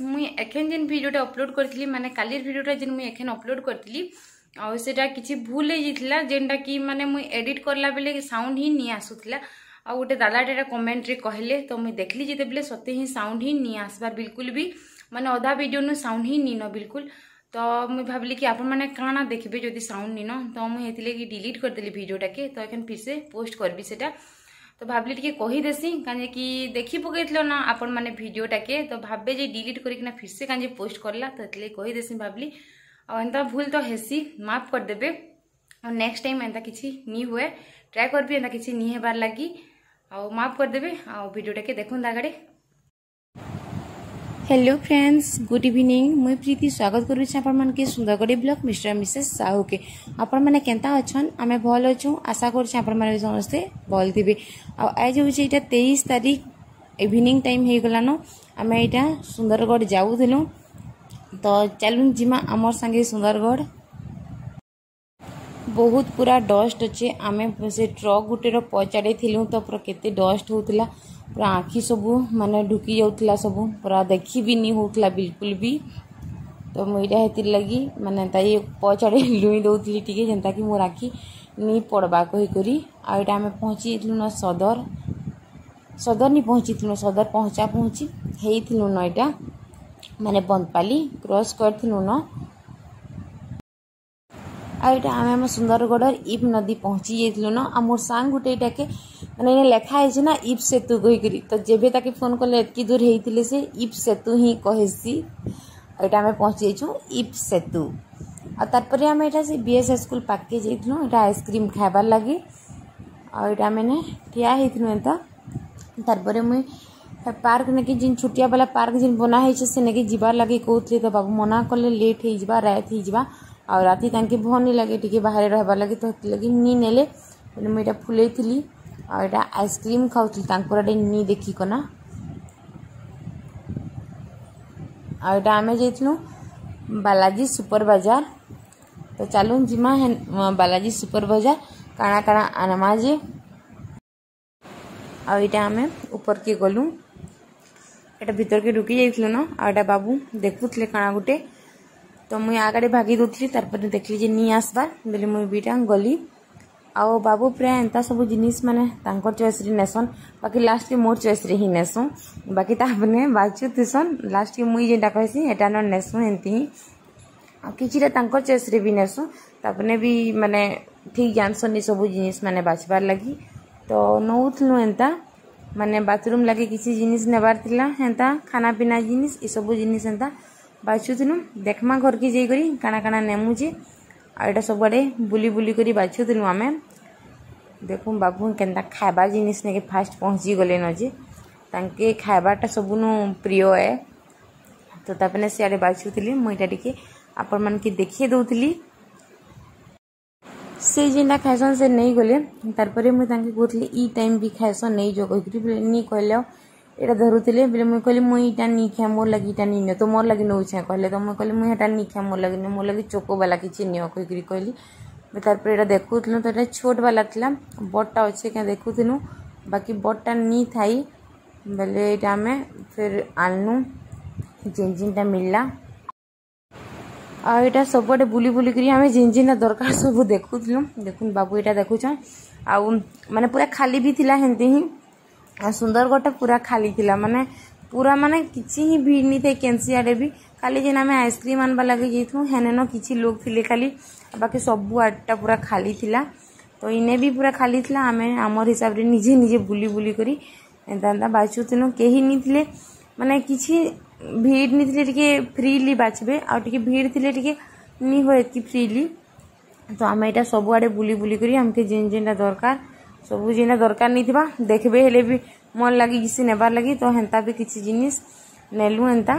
मुई एखेन जेन भिडियोटा अपलोड करथिली माने कालीर भिडियोटा जेन मुई एखेन अपलोड करथिली आ सेटा किछि भूल हो जाइथिला जेनटा कि माने मुई एडिट करला बेले साउंड ही नी आसुथिला आ गोटे दादाटा कमेंट रे कहले तो मुई देखली जेते बेले सते ही साउंड ही नी आसबार बिल्कुल भी माने आधा वीडियो नु साउंड ही नी न बिल्कुल। तो मुई भाबली कि आपण माने काना देखबे जदि साउंड नी न तो मुई हेतिले कि डिलीट कर देली वीडियोटा के तो एखन फिर से पोस्ट करबी सेटा। तो भाबली टिके कहि देसी काजे कि देखि पकेइतलो ना आपण माने वीडियोटा के तो भाबे जे डिलीट करिकना फिर से काजे पोस्ट करला तो एतले कहि देसी भाबली आ एंता भूल तो हेसी माफ कर देबे और नेक्स्ट टाइम एंता किछि नी हुए ट्राई करबी एंता किछि नी हेबार लागि आ माफ कर देबे आ वीडियोटा के देखुन दागडे। हेलो फ्रेंड्स गुड इवनिंग मुई प्रीति स्वागत करू छी आपण मन के Sundargarh blog mister Mrs Sahu के। आपण माने केंता अछन आमे भल अछु आशा करू छी आपण माने समस्त भल थिबे। आ आज होची एटा 23 तारीख इवनिंग टाइम हे गलानो आमे एटा सुंदरगढ़ जाऊ दिलु तो चलुन जिमा हमर संगे सुंदरगढ़ बहुत पूरा डस्ट अच्छे आमे से ट्रक गुटेर पचाड़े थिलु तो पूरा केते डस्ट होतला पूरा आँखि सबू माने ढुकी जाउतला सबू पूरा देखी भी नहीं होतला बिल्कुल भी। तो मुईटा हेतिर लगी माने ताई पचाड़े लुई दउतली टिके जेंता कि मोर आँखि नहीं पड़बा कहि करी आ एटा आमे पहुंची थिलु न सदर नहीं पहुंची थिलु सदर पहुंची हेइथिलु न एटा माने बंदपाली क्रॉस करथिलु न आइटा आमे सुंदरगढ़ इब नदी पहुंची जाइथिलु न आ मोर सांग गुटेटा के माने ने लेखा है ना इब सेतु कहि करी तो जेबे ताके फोन करले एतकी दूर हेइथिले से इब सेतु ही कहेसी एटा आमे पहुंची जाइछु इब सेतु आ तारपरे आमे एटा से बीएस स्कूल पाके जाइथिलु एटा आइसक्रीम खाइबार लागि आ एटा मैंने ठिया हेइथिलु एता तारपरे मुई पार्क ने कि जिन छुटिया वाला पार्क जिन बना है से नेके जिबार लागि कहउतले तो बाबू मना करले लेट हे जिबा रात हे जिबा और राती तांके भन नहीं लगे टिके बाहर रहबार लगे तो लगे नी नेले मुझे फुलेइथिली और एटा आइसक्रीम खाउथली तांकोराडे नी देखी कना और एटा आमे जेथिलु बालाजी सुपर बाजार। तो चलुन जिमा बालाजी सुपर बाजार काना काना आनमा जे और एटा आमे ऊपर के गलु एटा भीतर के ढुकी जाइथिलु न और एटा बाबू देखुथले काना गुटे तो मुई आगड़े भागी दूसरी तारपर देखली जे नी आसबार बेले मुई बीटा गली आओ बाबू प्राय एंता सब जिनिस माने तांकर चॉइस रे नेसन बाकी लास्ट के मोर चॉइस रे ही नेसु बाकी तापने बाचु तिसन लास्ट के मुई जेटा कहसी एटा न नेसु एंती आ किछिरा तांकर चॉइस रे भी नेसु तापने भी माने ठीक जानसन सब जिनिस माने बाचबार लगी तो नउथलु एंता माने बाथरूम लगे किसी जिनिस नेबार थिला एंता खाना पीना जिनिस ई सब जिनिस एंता बाछुथिलु देखमा घर के जाई करी काना काना नेमु जे आ एटा सब आड़े बुली बुली करी बाछुथिलु आमे देखु बाबू केनता खाइबा जिनिस ने के फास्ट पहुंची गले न जे तांके खाइबाटा सबुनु प्रिय है तो तापने से आड़े बाछुथिली मुईटा टिके आपण मन के देखिए दउथिली से जेना खाइसन से नहीं गले तारपरे मुई तांके कहथली ई टाइम भी खाइसन नहीं जो कहि करी नी कहले एटा धरुथिले बेले मुई कहली मुई इटा नी खा मोर लगी इटा नी ने तो मोर लगी नउ छै कहले तो मुई कहली मुई एटा नी खा मोर लगी चोको वाला किछि नियो कहि करी कहली तारपर एटा देखुथलु तो एटा छोट वाला थिला बड़टा अच्छे क्या देखुथलु बाकी बड़टा नी थाई बेले एटा में फिर आननु जिन जिनटा मिलला आ एटा सबटे बुली बुली करी हमें जिन जिन दरकार सब देखुथलु देखुन बाबू एटा देखुछन आ माने पूरा खाली भी थिला हेंते ही सुंदरगढ़ पूरा खाली थिला माने पूरा माने किछि ही भीड़ नहीं थे केंसी आडे भी खाली जेना हमें आइसक्रीम आनबा लगे जेथु हेने न किछि लोग थिले खाली बाकी सब आडटा पूरा खाली थिला तो इने भी पूरा खाली थिला हमें हमर हिसाब रे निजे निजे बुली बुली करी एंता बाछुथिनु केही नहीं थिले माने किछि भीड़ नहीं थिले टिके फ्रीली बाछबे आ टिके भीड़ थिले टिके नी होय कि फ्रीली तो हमें एटा सब आडे बुली बुली करी हमके जेन जेनटा दरकार सब जिना दरकार नहीं थिबा देखबे हेले भी मन लगी किसी नेबार लगी तो हेंता भी किसी जिनिस नेलु एंता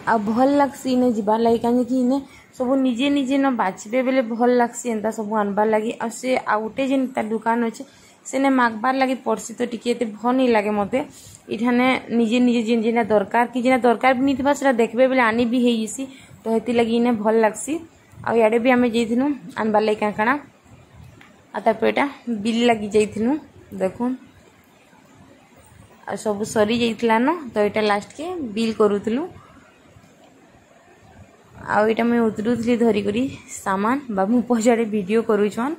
आ भल लागसी ने जिबार लगी काहे कि इने सब निजे निजे न बाछबे बेले भल लागसी एंता सब आनबार लगी आ से आउटे जेन ता दुकान अछि से ने मागबार लगी पड़सी तो टिके एते भल नहीं लागे मते इठाने निजे निजे जेन जेना दरकार कि जेना दरकार भी नहीं थिबा सेटा देखबे बेले आनी भी हेइसी तो हेति लगी इने भल लागसी आ याडे भी हमें जेथिनु आनबार लगी काना काना आ तापर एटा बिल लगी जाइथिनु देखुन आ सब सरी जाइतिला न तो यहाँ लास्ट के बिल करूँ आईटा मुझे उतरुली धरिक सामान बाबू पचारे वीडियो करूछन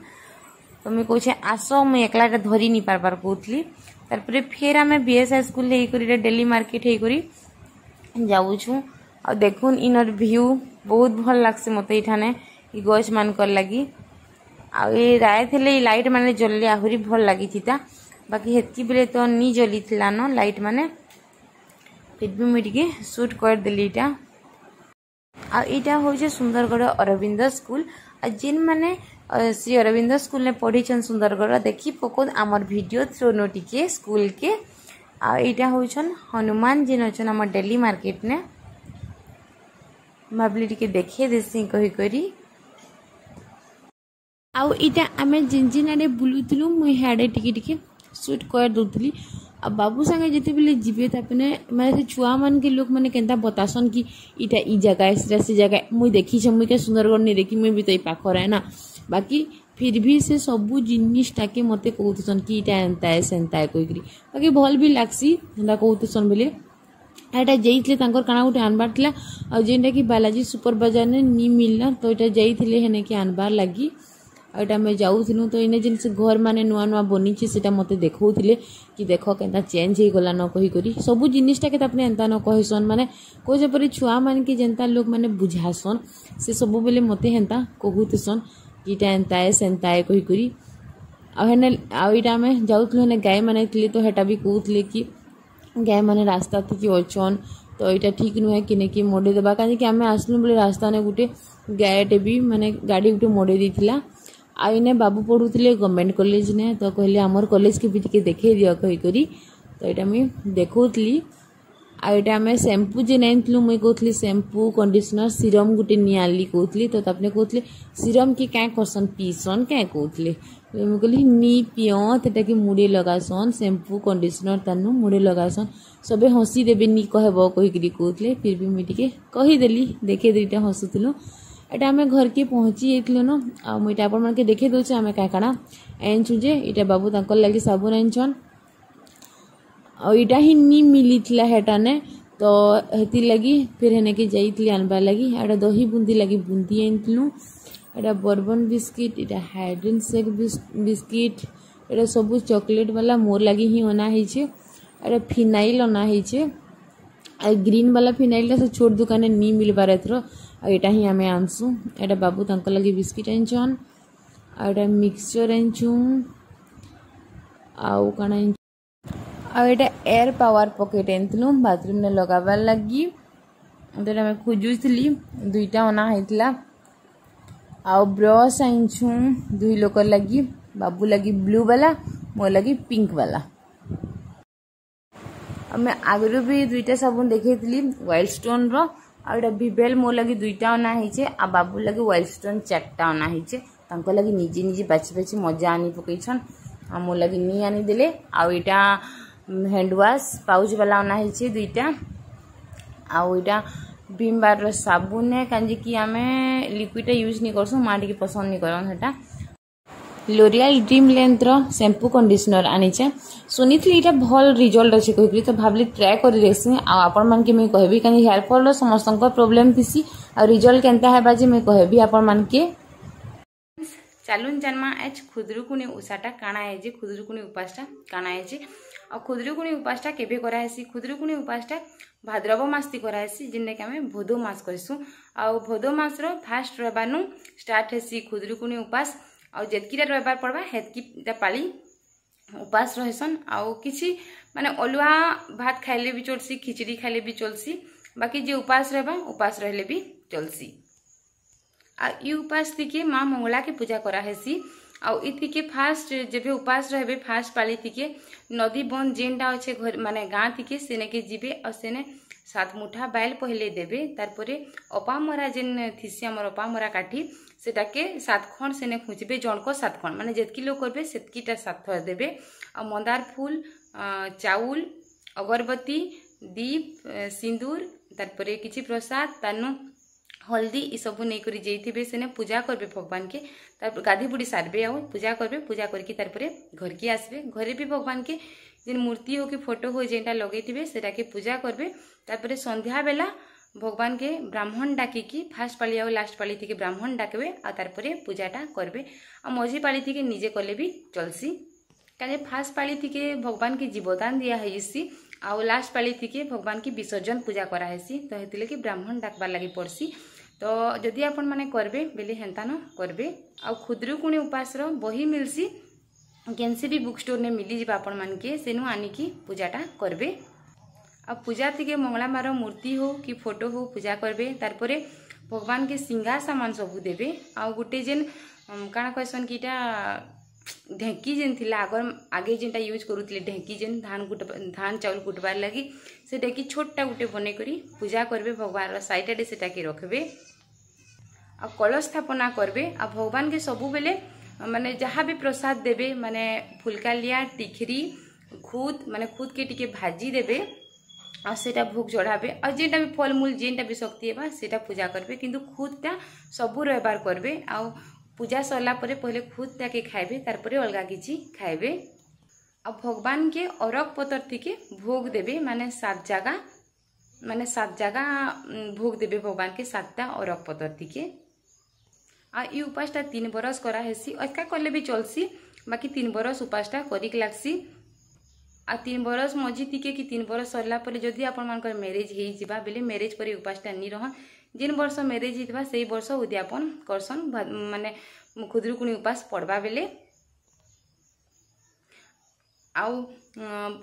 तो मुझे कहे आस मुझे एकला धरी नहीं पार्बार कहली तार फिर आम बीएसआई स्कूल डेली मार्केट होकर जाऊँ आ देखुन इनर व्यू बहुत भल लगसे मत ये गछ मान लगी आई राय थे लाइट माने जल्दी आहरी भल लगी था बाकी हेतकी बेले तो नहीं जली थी न लाइट माने फिर भी मुझे शूट करदेली इटा आईटा हूँ सुंदरगढ़ अरविंद स्कूल जिन माने श्री अरविंद स्कूल ने पढ़ी सुंदरगढ़ देखी पकोद आमर वीडियो थ्रो टिके स्कूल के आईटा हूँ हनुमान जिन अच्छन आम डेली मार्केट ने भाविली टिके देखे देसी कही आउ इटा आमे जिन जिन आड़े बुलुलु मुझे टिके शूट कर दूसरी आ बाबू संगे जिते बेले जीवे तापने माने छुआ मान के लोग माने केनता बतासन कि इटा ई जगह है से जगह मुई देखी छ मुई के सुंदरगढ़ नहीं देखी मुई भी तो पाखर है ना बाकी फिर भी से सबू जिनिसटा के मते कहतसन कि इटा एंता है सेंता है कोई बाकी भल भी लागसी हेंदा कहतसन बेले एटा जाइथिले तांकर काना गुटे आनबार थिला आ जेंटा कि बालाजी सुपर बाजार ने नी मिलला तो एटा जाइथिले हेने कि आनबार लागी एटा मैं जाऊँ तो इने जिन से घर माने नुआ नुआ बनी से मत देखौथिले कि देख केनता चेंज हो गला न कही करी सबू जिनिसटा के अपने एंता न कहसन माने कोई जपरी छुआ मान के जेंता लोग माने बुझासन से सबू बेले मते हेंता कहूतसन कि इटा एंता है सेंता है कही करी आने आईटा में जाऊँ हेने गाय माने थिले तो हेटा भी कहूथिले कि गाय माने रास्ता थी कि अछन तो यहाँ ठीक नुहे कि मोड़े देवा कहीं आम आसलु बोले रास्ता ने गोटे गायटे भी माने गाड़ी गोटे मोड़े देथिला आईने बाबू पढ़ुले गवर्नमेंट कॉलेज ने तो कहले आमर कॉलेज के भी टिके देखे दियो कही करी तो यहाँ मुझे देखौली आईटा आम शैम्पू जे नाइलु मुझे कहली शैम्पू कंडीशनर सीरम गोटे नियाली कहली तो तापने कहते सीरम के क्या करसन पीसन क्या कहते मुझे कहली नी पियता कि मुड़े लगासन शैम्पू कंडीशनर तानु मुड़े लगासन सबे हसी देवे नी कहब कहीकि कहते फिर भी मुझे कहीदेली देखे दुईटा हसुलु एटा आम घर के पहुँची जाइलु न आ मुझे आपण मन के देखे दूचे आम क्या काଣା आनछु जे इटा बाबू तांकर लगी साबुन आनछन इटा ही नी मिली थिला हेटा ने तो हेती लगी फिर हेने के जाइली आनबार लगी एटा दही बूंदी लगी बूंदी आनथिलु एटा बर्बन बिस्किट इटा हाइड्रेन शेक बिस्किट एटा सब चॉकलेट वाला मोर लगी ही अना है एटा फिनाइल अना है ग्रीन वाला फिनाइल से छोट दुकान नी मिल पार एथर एटा ही आम आनसु एटा बाबू तांकर लगी बिस्किट आनछन एटा मिक्सचर आनछु आउ काना आटा एयर पावर पॉकेट आनथिलु बाथरूम ने लगाबार लगी तो आम खोजुली दुईटा अना होता आउ ब्रश आनछु दुई लोक लगी बाबू लगी ब्लू वाला मो लगी पिंक वाला मैं आगु भी दुईटा साबुन देखी वाइल्ड स्टोन रो भिवेल मो लगी दुईटा अना है आ बाबू लगी वाइल्ड स्टोन 4टा अना है लगी निजे निजे बाछी बाछी मजा आनी पकईछन आ मो लगी नी आनी देले आईटा हैंड वाश पाउच वाला अना है दुईटा आईटा भीम बार साबुन है कहीं कि आम लिक्विड यूज नहीं करसु माँ टी पसंद नहीं करन हेटा लोरियल ड्रीम लेंथ रो शैम्पू कंडीशनर आनीचे सुनी थी इटा भल रिजल्ट अच्छे कही तो भावली ट्राए कर देखसी आपण मान के मैं कहबी कहीं हेयर फॉल समस्त प्रोब्लेम थी आ रिजल्ट केनता है बाजे मैं कहबी आपण मान के चलुन जन्मा एच खुदरुकुनी उषाटा काना है जे खुदरुकुनी उपासटा काना है जे आ खुदरुकुनी उपासटा केबे कराहेसी खुदरुकुनी उपासटा भाद्रव मास ती कराहेसी जिनने के आम भोदो मास करसु आ भोदो मास रो फास्ट रबानु स्टार्ट हेसी खुदरुकुनी उपास आ जेतकीटा रविवार पड़वा हेतकीटा पाली उपास रहसन आउ किसी माने अलुआ भात खाइले भी चलसी खिचड़ी खाइले भी चलसी बाकी जे उपास रहबा उपास रहले भी चलसी आ ई उपास थी के माँ मंगला के पूजा करा हेसी आउ इथी के फास्ट जेबे उपास रहबे फास्ट पाली थी के नदी बन जेनटा अच्छे घर माने गाँ थी के सेने के जीबे और सेने 7 मुठा बैल पहले देबे तारपरे अपा मरा जेन थीसी हमर अपा मरा काठी सेटा के 7 खंड सेने खुंचबे जणको 7 खंड माने जेतकी लोग करबे सेतकीटा 7 थर देबे आ मंदार फूल चाउल अगरबत्ती दीप सिंदूर तारपरे किछि प्रसाद तानु हल्दी ई सब नहीं करी जाइथिबे सेने पूजा करबे भगवान के तार गाधी बुड़ी सारबे आ पूजा करबे पूजा करके तारपरे घर की आसबे घरे भी भगवान के जेन मूर्ति हो कि फोटो हो जेनटा लगे सेटा के पूजा करबे। तापर संध्या बेला भगवान के ब्राह्मण डाकिकी फास्ट पाली आ लास्ट पाली थी ब्राह्मण डाकबे आ तारपरे पूजाटा करबे। आ मझी पाली थी निजे कले भी चलसी कहे फास्ट पाली थी भगवान के जीवदान दिया है आ लास्ट पाली थी भगवान की विसर्जन पूजा कराहेसी। तो हेतिले कि ब्राह्मण डाकबार लगी पड़सी। तो जदि आपण माने करबे बेले हेन्ता न करबे। आ खुदरुकुणी उपास बही मिलसी केनसी भी बुक स्टोर ने मिली जा आपण मान के सेनु आनिकी पूजाटा करबे। आ पूजा थी मंगला मार मूर्ति हो कि फोटो हो पूजा करबे। तारपरे भगवान के सिंगार सामान सबू देबे। आ गोटे जेन काना कहसन कि ढेंकी जेन थिला आगे जेनटा यूज करूथिले ढेंकी जेन धान चाउल कुटबार लगी से ढेंकी छोटा गोटे बने करी पूजा करबे। भगवान साइड सेटा के रखबे आ कलश स्थापना करबे। आ भगवान के सबु बेले माने जहाँ भी प्रसाद देबे माने फुलकालिया टिखरी खुद माने खुद के टिके भाजी देबे आ सेटा भोग चढ़ाबे। आ जेनटा भी फलमूल जेनटा भी शक्ति है सेटा पूजा करबे किंतु खुदटा सबू रविवार करबे। आ पूजा सरला परे पहले खुदटा के खाइबे तारपरे अलगा किछि खाइबे। आ भगवान के अरक पतर थी भोग देबे माने 7 जगह भोग देबे भगवान के 7टा अरक पतर थी। आ ई उपासटा 3 बरस करा हेसी। अटका कले भी चलसी बाकी 3 बरस उपासटा करिक लागसी। आ 3 बरस मझी थी कि 3 बरस सरला परे जदि आपण मानकर मैरिज हो जिबा बेले मैरिज पर उपासटा नहीं रहन। जिन वर्ष मैरिज होता से वर्ष उद्यापन करसन माने खुदरुकुणी उपास पड़वा बेले। आउ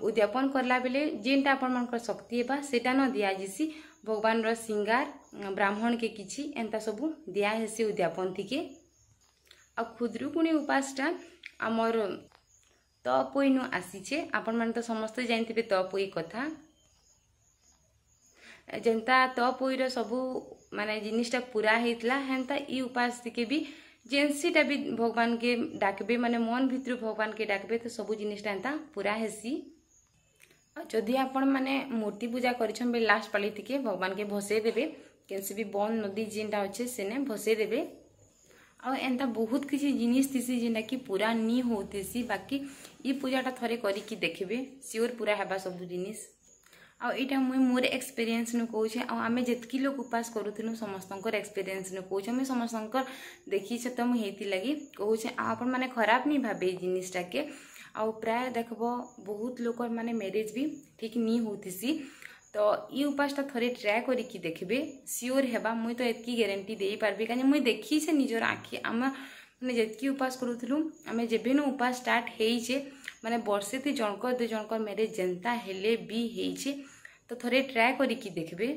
उद्यापन करला बेले जेनटा आपण मानकर शक्ति है सेटा न दिया जिसी भगवान रो सिंगार ब्राह्मण के किछि एंता सबू दिया हेसी उद्यापन थी के। आ खुदरुकुणी उपासटा आमर तपोई नु आसीचे। आपण माने तो समस्त जानथिबे तपोई कथा जेनता तपोईर सबू माने जिनिसटा पूरा हेतला हेन्ता ई उपास के भी जेनसीटा भी भगवान के डाकबे माने मन भितर भगवान के डाकबे तो सबू जिनिसटा एंता पूरा हेसी। जदि आपण माने मूर्ति पूजा करिछन बे लास्ट पाली थी भगवान के भसे देबे केनसी भी बन नदी जेनटा अच्छे सेने भसे देबे। आ एंता बहुत किसी जिनिस थी जेनटा कि पूरा नी होतीसी बाकी ई पूजाटा थरे करिकी देखबे सियोर पूरा हेबा सब जिनिस। आ इटा मुई मोर एक्सपीरियंस नु कहूछे। आ आमे जेतकी लोग उपास करूथिनु समस्तंकर एक्सपीरियंस नु कहूछे। मैं समस्तंकर देखीछे तो मुई हेति लगी कहूछे। आपण माने खराब नहीं भाबे जिनिसटा के। आ प्राय देखबो बहुत लोक माने मैरिज भी ठीक नहीं होतीसी। तो ई उपासटा थरे ट्राए करिकी देखबे सियोर हेबा। मुई तो एतकी गारंटी देई पारबे काने मुई देखीछे निजर आखि। आमे माने जेतकी उपास करूथिलु आमे जेबेनु उपास स्टार्ट हेइछे माने वर्षे थी जनकर 2 जनकर मैरिज जेनता हेले भी हेइछे। तो थरे ट्राए करिकी देखबे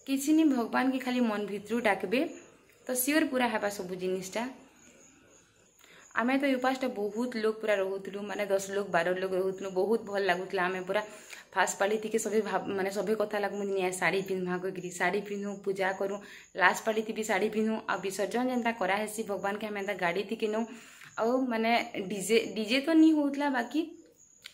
किछि नि भगवान के खाली मन भितरु डाकबे तो सियोर पूरा हेबा सब जिनिसटा। आमे तो उपासटा बहुत लोग पूरा रहुथिलु माने 10 लोग 12 लोग रहुथिलु बहुत भल लागुतला। आमे पूरा फास्ट पाली थी के सभी माने सभी कथा लागमु नि साड़ी पिन्हा करी साड़ी पिन्हू पूजा करूँ लास्ट पाली थी भी साड़ी पिन्हू। आ विसर्जन जेनता करा हेसी भगवान के हमें गाड़ी थी के नौ आ माने डीजे तो नहीं होतला बाकी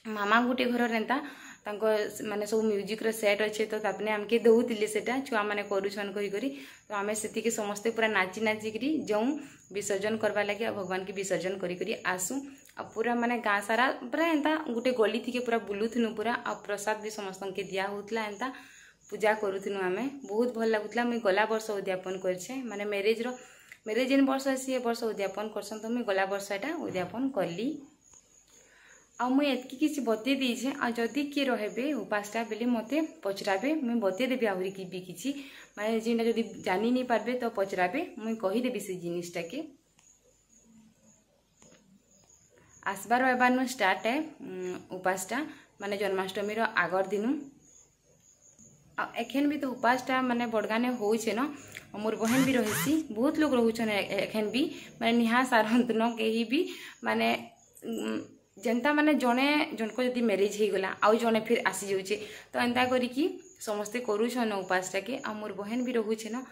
मामा गुटे घर एंता माने सब म्यूजिक रो सेट अच्छे तो तापने हमके दउतिले सेटा छुआ माने करूछन करी करी। तो आमे सेति के समस्ते पूरा नाची नाची करी जाऊँ विसर्जन करवा लगे आ भगवान के विसर्जन करी करी आसू। आ पूरा माने गाँ सारा पूरा एंता गुटे गली थी के पूरा बुलुथिनु पूरा आ प्रसाद भी समस्त के दिया होतला एंता पूजा करूथिनु। आमे बहुत भल लागुतला। मुई गला वर्ष उद्यापन करछे माने मैरिज जेन वर्ष आसी ए वर्ष उद्यापन करसन तो मुई गला वर्ष एटा उद्यापन करली। आ मुई एतकी किसी बते देइछे। आ जदि किए रहबे उपासटा बेले मते पचराबे मुई बते देबे आहुरी कि भी किछि माने जेनटा जदि जानि नहीं पारबे तो पचराबे मुई कहि देबी से जिनिसटा के। आसबार एबार स्टार्ट है उपासटा माने जन्माष्टमी रो आगर दिनु। आ एखन भी तो उपासटा माने बड़गाने होइछे न मोर बहन भी रहिसी बहुत लोग रहुछन एखन भी माने निहा सारंत न केही भी माने जेनता माने जने जनको जदि मैरिज हो गला आउ जने फिर आसी जाउछे तो एंता करिकी समस्ते करूछन उपासटा के। आ मोर बहन भी रहुछे न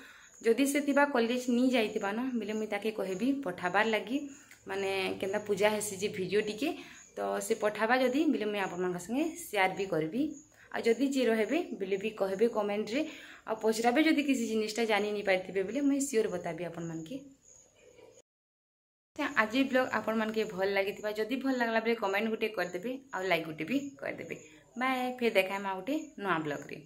जदि से थिबा कॉलेज नहीं जाइतिबा न बेले मुई ताके कहबी पठाबार लगी माने केनता पूजा हेसी जे वीडियो टिके तो से पठाबा जदि बेले मुई आपन मानका संगे शेयर भी करबी। आ जदि जे रहबे बेले भी कहबे कमेंट रे आ पचराबे जदि किसी जिनिसटा जानि नहीं पाइथिबे बेले मुई सियोर बताबी आपन मानके। आज ब्लॉग आपण मन के भल लगी जदि भल लगला बेले कमेंट गुटे करदेबे आ लाइक गुटे भी करदेबे। बाय फिर देखा गोटे नुआ ब्लॉग रे।